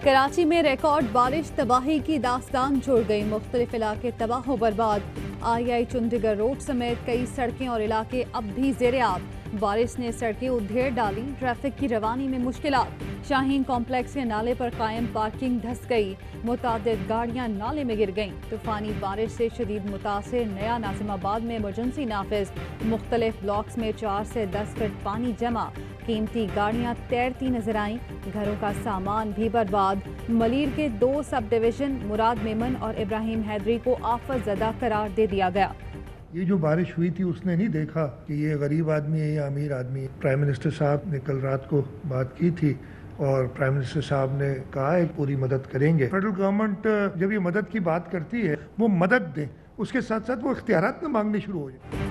कराची में रिकॉर्ड बारिश तबाही की दास्तान छोड़ गई। मुख्तलिफ इलाके तबाह व बर्बाद। आई चंडीगढ़ रोड समेत कई सड़कें और इलाके अब भी ज़ेर-ए-आब। बारिश ने सड़कें उधेड़ डाली, ट्रैफिक की रवानी में मुश्किलात। शाहीन कॉम्प्लेक्स के नाले पर कायम पार्किंग धंस गई, मुतादिद गाड़ियां नाले में गिर गईं। तूफानी बारिश से शदीद मुतासिर नया नाजिमाबाद में इमरजेंसी नाफिज। मुख्तलिफ ब्लॉक्स में 4 से 10 फीट पानी जमा, कीमती गाड़ियां तैरती नजर आईं, घरों का सामान भी बर्बाद। मलीर के 2 सब डिवीजन मुराद मेमन और इब्राहिम हैदरी को आफत ज़दा करार दे दिया गया। ये जो बारिश हुई थी उसने नहीं देखा कि ये गरीब आदमी है या अमीर आदमी है। प्राइम मिनिस्टर साहब ने कल रात को बात की थी और प्राइम मिनिस्टर साहब ने कहा है पूरी मदद करेंगे। फेडरल गवर्नमेंट जब ये मदद की बात करती है वो मदद दे, उसके साथ साथ वो इख्तियारात न मांगने शुरू हो जाए।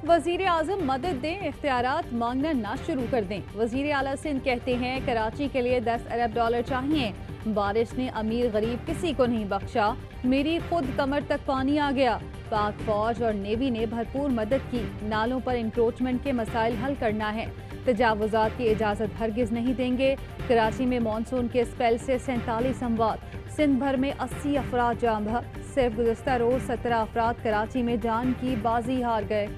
वज़ीर आज़म मदद दें, इख्तियारात मांगना ना शुरू कर दें। वज़ीर आला सिंध कहते हैं कराची के लिए 10 अरब डॉलर चाहिए। बारिश ने अमीर गरीब किसी को नहीं बख्शा, मेरी खुद कमर तक पानी आ गया। पाक फौज और नेवी ने भरपूर मदद की। नालों पर इंक्रोचमेंट के मसाइल हल करना है, तजावुजात की इजाज़त हरगिज़ नहीं देंगे। कराची में मानसून के स्पेल से 47 अमवात, सिंध भर में 80 अफराद जाम बहक। सिर्फ गुज़श्ता रोज़ 17 अफराद कराची में जान की बाजी हार गए।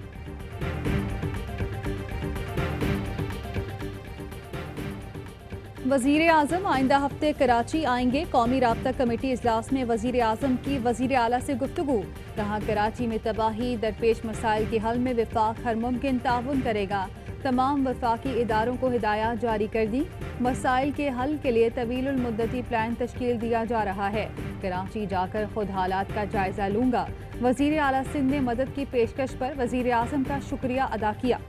वज़ीर आज़म आइंदा हफ्ते कराची आएंगे। कौमी राब्ता कमेटी इजलास में वज़ीर आज़म की वज़ीर आला से गुफ्तगू। कहा कराची में तबाही दरपेश मसाइल के हल में वफाक हर मुमकिन ताउन करेगा। तमाम वफाकी इदारों को हिदायत जारी कर दी। मसाइल के हल के लिए तवीलुल मुद्दती प्लान तश्कील दिया जा रहा है। कराची जाकर खुद हालात का जायजा लूंगा। वज़ीर आला सिंध ने मदद की पेशकश पर वज़ीर आज़म का शुक्रिया अदा किया।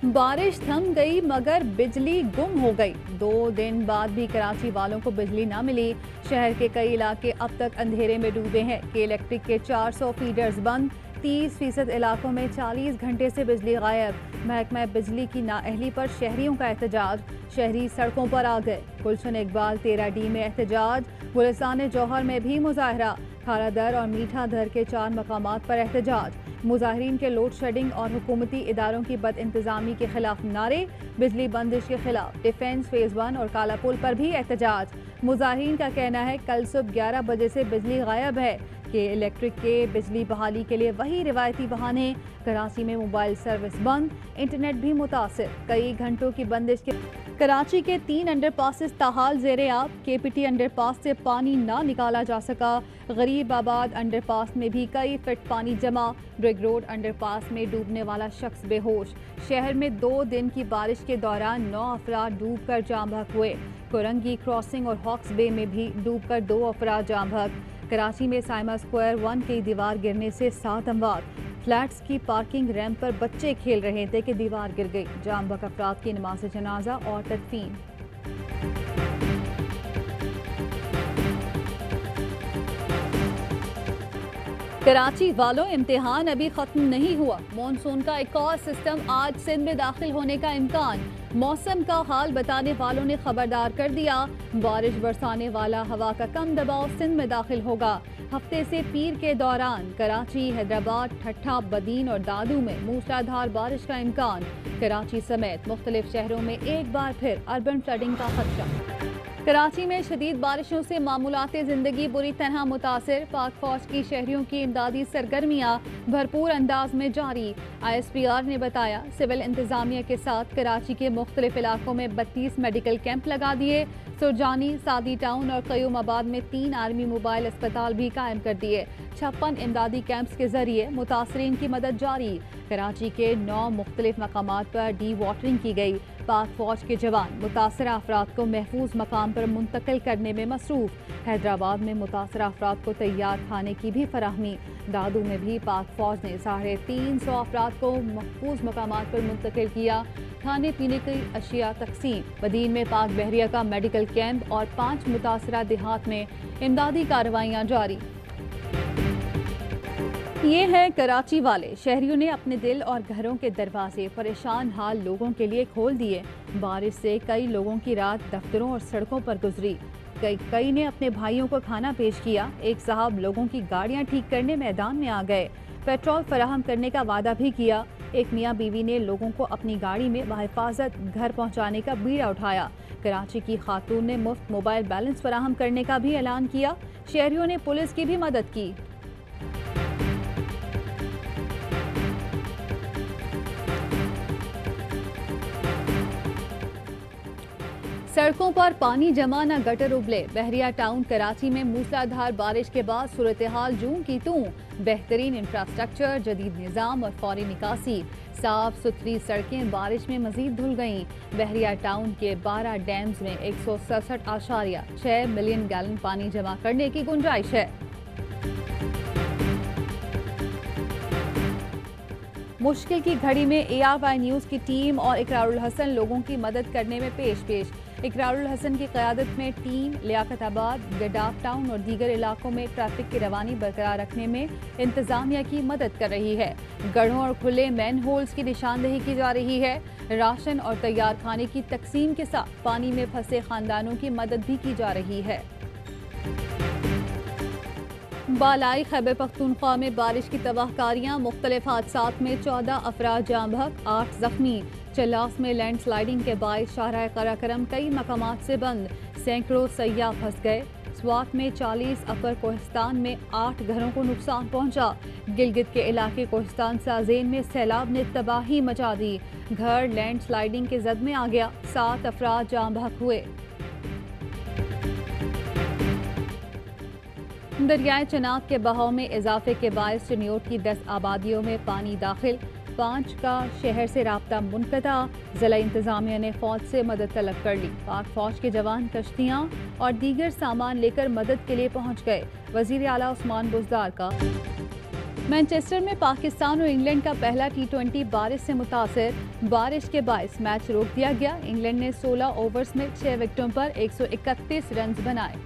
बारिश थम गई मगर बिजली गुम हो गई। 2 दिन बाद भी कराची वालों को बिजली न मिली। शहर के कई इलाके अब तक अंधेरे में डूबे हैं कि इलेक्ट्रिक के 400 फीडर्स बंद। 30% इलाकों में 40 घंटे से बिजली गायब। महकमा बिजली की नाअहली पर शहरियों का एहतजाज, शहरी सड़कों पर आ गए। गुलशन इकबाल 13D में एहतजाज, गुलिस्तान जौहर में भी मुजाहरा। खारा दर और मीठा दर के 4 मकामात पर एहतजाज। मुजाहिरीन के लोड शेडिंग और हुकूमती इदारों की बद इंतजामी के खिलाफ नारे, बिजली बंदिश के खिलाफ डिफेंस फेज 1 और काला पुल पर भी एहतजाज। मुजाहिरीन का कहना है कल सुबह 11 बजे से बिजली गायब है कि इलेक्ट्रिक के बिजली बहाली के लिए वही रिवायती बहाने। कराची में मोबाइल सर्विस बंद, इंटरनेट भी मुतासिर। कई घंटों की बंदिश के कराची के 3 अंडरपासेस ताहाल ज़ेर-ए-आब। KPT अंडरपास से पानी ना निकाला जा सका। गरीब आबाद अंडरपास में भी कई फीट पानी जमा। ब्रिग रोड अंडरपास में डूबने वाला शख्स बेहोश। शहर में 2 दिन की बारिश के दौरान 9 अफराद डूबकर जाम बहक हुए। कोरंगी क्रॉसिंग और हॉक्स बे में भी डूबकर 2 अफराद जाम बहक। कराची में साइमा स्क्वायर 1 की दीवार गिरने से 7 अमवात। फ्लैट्स की पार्किंग रैंप पर बच्चे खेल रहे थे कि दीवार गिर गई। जाम बहक अफराद की नमाज जनाजा और तदफीन। कराची वालों, इम्तिहान अभी खत्म नहीं हुआ। मॉनसून का एक और सिस्टम आज सिंध में दाखिल होने का इम्कान। मौसम का हाल बताने वालों ने खबरदार कर दिया, बारिश बरसाने वाला हवा का कम दबाव सिंध में दाखिल होगा। हफ्ते से पीर के दौरान कराची, हैदराबाद, ठट्ठा, बदीन और दादू में मूसलाधार बारिश का इम्कान। कराची समेत मुख्तलिफ शहरों में एक बार फिर अर्बन फ्लडिंग का खदशा। कराची में शदीद बारिशों से मामूलात ज़िंदगी बुरी तरह मुतासिर। पाक फौज की शहरियों की इमदादी सरगर्मियाँ भरपूर अंदाज में जारी। ISPR ने बताया सिविल इंतजामिया के साथ कराची के मुख्तलिफ इलाकों में 32 मेडिकल कैंप लगा दिए। सुरजानी, सादी टाउन और कयूम आबाद में 3 आर्मी मोबाइल अस्पताल भी कायम कर दिए। 56 इमदादी कैंप्स के जरिए मुतासरीन की मदद जारी। कराची के 9 मुख्तलिफ मकामात पर डी वाटरिंग की गई। पाक फौज के जवान मुतासरा अफराद को महफूज मकाम पर मुंतकिल करने में मसरूफ। हैदराबाद में मुतासरा अफराद को तैयार खाने की भी फराहमी। दादू में भी पाक फौज ने 350 अफराद को महफूज मकामात पर मुंतकिल किया। खाने पीने की अशिया तकसीम। बदीन में पाक बहरिया का मेडिकल कैंप और 5 मुतासरा देहात में इमदादी कार्रवाइयाँ जारी। ये है कराची वाले। शहरियों ने अपने दिल और घरों के दरवाजे परेशान हाल लोगों के लिए खोल दिए। बारिश से कई लोगों की रात दफ्तरों और सड़कों पर गुजरी। कई ने अपने भाइयों को खाना पेश किया। एक साहब लोगों की गाड़ियां ठीक करने मैदान में आ गए। पेट्रोल फराहम करने का वादा भी किया। ایک میاں بیوی نے لوگوں کو اپنی گاڑی میں بحفاظت گھر پہنچانے کا بیڑا اٹھایا۔ کراچی کی خاتون نے مفت موبائل بیلنس فراہم کرنے کا بھی اعلان کیا۔ شہریوں نے پولیس کی بھی مدد کی۔ سڑکوں پر پانی جمع نہ گٹر ابلے۔ بحریہ ٹاؤن کراچی میں موسلادھار بارش کے بعد صورتحال جوں کی توں۔ بہترین انفراسٹرکچر، جدید نظام اور فوری نکاسی۔ صاف ستھری سڑکیں بارش میں مزید دھل گئیں۔ بحریہ ٹاؤن کے 12 ڈیمز میں 167.6 ملین گیلن پانی جمع کرنے کی گنجائش ہے۔ مشکل کی گھڑی میں ARY نیوز کی ٹیم اور اقرار الحسن لوگوں کی مدد کرنے میں پیش۔ اقرار الحسن کی قیادت میں ٹیم لیاقت آباد، گڈاف ٹاؤن اور دیگر علاقوں میں ٹریفک کی روانی برقرار رکھنے میں انتظامیہ کی مدد کر رہی ہے۔ گڑھوں اور کھلے مین ہولز کی نشاندہی کی جا رہی ہے۔ راشن اور تیار کھانے کی تقسیم کے ساتھ پانی میں پھنسے خاندانوں کی مدد بھی کی جا رہی ہے۔ بالائی خیبر پختونخوا میں بارش کی تباہ کاریاں، مختلف حادثات میں 14 افراد جاں بحق، 8 زخمی۔ چلاس میں لینڈ سلائیڈنگ کے باعث شاہراہ قراقرم کئی مقامات سے بند، سینکڑوں سیاح پھنس گئے۔ سوات میں 40 اپر کوہستان میں 8 گھروں کو نقصان پہنچا۔ گلگت کے علاقے کوہستان سازین میں سیلاب نے تباہی مچا دی، گھر لینڈ سلائیڈنگ کے زد میں آ گیا، 7 افراد جاں بحق ہوئے۔ دریائے چناب کے بہاؤ میں اضافے کے باعث چنیوٹ کی 10 آبادیوں میں پانی داخل، 5 کا شہر سے رابطہ منقطع۔ ضلع انتظامیہ نے فوج سے مدد طلب کر لی، پاک فوج کے جوان کشتیاں اور دیگر سامان لے کر مدد کے لیے پہنچ گئے۔ وزیر اعلیٰ عثمان بزدار کا مانچسٹر میں پاکستان اور انگلینڈ کا پہلا T20 بارش سے متاثر، بارش کے باعث میچ روک دیا گیا۔ انگلینڈ نے 16 اوورز میں 6 وکٹوں پر 131 رنز بنائے۔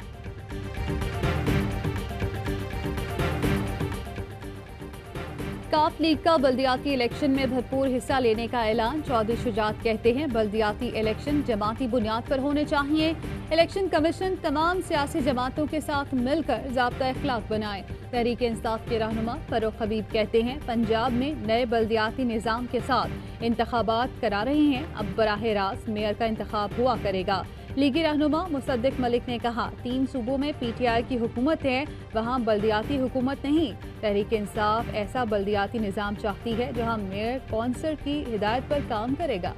کاف لیگ کا بلدیاتی الیکشن میں بھرپور حصہ لینے کا اعلان، چودھری شجاعت کہتے ہیں بلدیاتی الیکشن جماعتی بنیاد پر ہونے چاہیے۔ الیکشن کمیشن تمام سیاسی جماعتوں کے ساتھ مل کر ضابطہ اخلاق بنائے۔ تحریک انصاف کے رہنما فاروق حبیب کہتے ہیں پنجاب میں نئے بلدیاتی نظام کے ساتھ انتخابات کرا رہے ہیں، اب براہ راست میئر کا انتخاب ہوا کرے گا۔ لیگی رہنما مصدق ملک نے کہا 3 صوبوں میں PTI کی حکومت ہے، وہاں بلدیاتی حکومت نہیں۔ تحریک انصاف ایسا بلدیاتی نظام چاہتی ہے جہاں میئر کونسل کی ہدایت پر کام کرے گا۔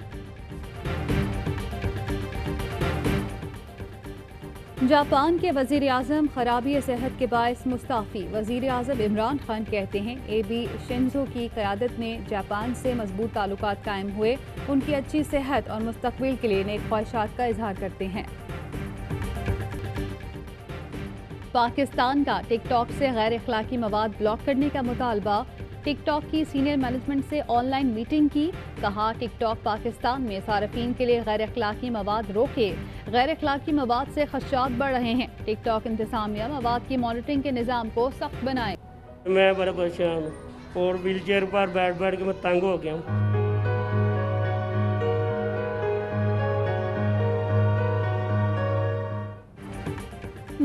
جاپان کے وزیر اعظم خرابی صحت کے باعث مستعفی، وزیر اعظم عمران خان کہتے ہیں ABE شنزو کی قیادت میں جاپان سے مضبوط تعلقات قائم ہوئے، ان کی اچھی صحت اور مستقبل کے لیے نیک خواہشات کا اظہار کرتے ہیں۔ پاکستان کا ٹک ٹاک سے غیر اخلاقی مواد بلاک کرنے کا مطالبہ، ٹک ٹاک کی سینئر مینجمنٹ سے آن لائن میٹنگ کی، کہا ٹک ٹاک پاکستان میں صارفین کے لیے غیر اخلاقی مواد روکے، غیر اخلاقی مواد سے خدشات بڑھ رہے ہیں، ٹک ٹاک انتظامیہ مواد کی مانیٹرنگ کے نظام کو سخت بنائے۔ میں بڑا پریشان ہوں اور ویل چیئر پر بیٹھ بیٹھ کے میں تنگ ہو گیا ہوں۔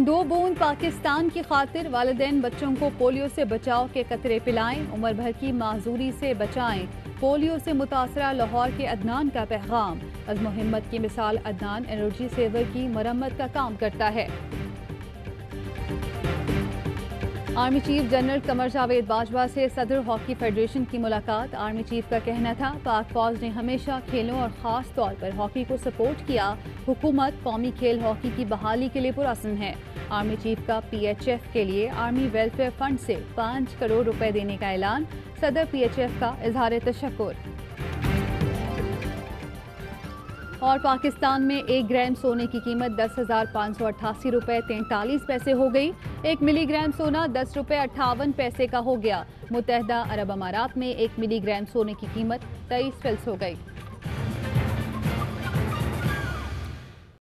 2 بوند پاکستان کی خاطر والدین بچوں کو پولیو سے بچاؤ کے قطرے پلائیں، عمر بھر کی معذوری سے بچائیں، پولیو سے متاثرہ لاہور کے عدنان کا پیغام، عزم و ہمت کی مثال عدنان انرجی سیور کی مرمت کا کام کرتا ہے۔ Army chief general Qamar Javed Bajwa سے صدر ہاکی فیڈریشن کی ملاقات، آرمی چیف کا کہنا تھا پاک فوج نے ہمیشہ کھیلوں اور خاص طور پر ہاکی کو سپورٹ کیا، حکومت قومی کھیل ہاکی کی بحالی کے لیے پرعزم ہے۔ آرمی چیف کا PHF کے لیے آرمی ویلفیئر فنڈ سے 5 کروڑ روپے دینے کا اعلان، صدر PHF کا اظہار تشکر۔ اور پاکستان میں 1 گرام سونے کی قیمت 10,588 روپے 43 پیسے ہو گئی، 1 ملی گرام سونا 10 روپے 58 پیسے کا ہو گیا۔ متحدہ عرب امارات میں 1 ملی گرام سونے کی قیمت 23 فلس ہو گئی۔